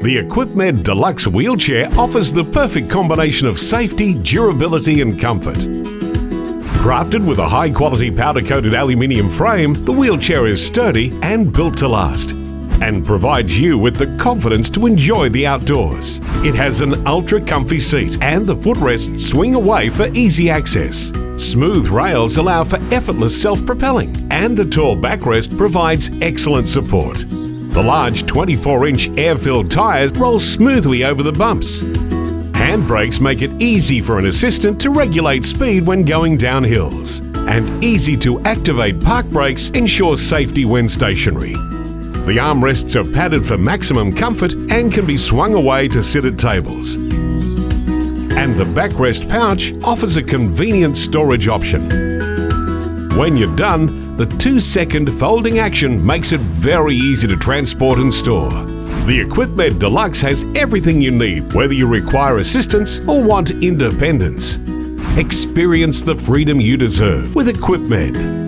The Equipmed Deluxe wheelchair offers the perfect combination of safety, durability and comfort. Crafted with a high-quality powder-coated aluminium frame, the wheelchair is sturdy and built to last, and provides you with the confidence to enjoy the outdoors. It has an ultra-comfy seat and the footrests swing away for easy access. Smooth rails allow for effortless self-propelling, and the tall backrest provides excellent support. The large 24-inch air-filled tyres roll smoothly over the bumps. Handbrakes make it easy for an assistant to regulate speed when going down hills, and easy-to-activate park brakes ensure safety when stationary. The armrests are padded for maximum comfort and can be swung away to sit at tables. And the backrest pouch offers a convenient storage option. When you're done, the 2-second folding action makes it very easy to transport and store. The Equipmed Deluxe has everything you need, whether you require assistance or want independence. Experience the freedom you deserve with Equipmed.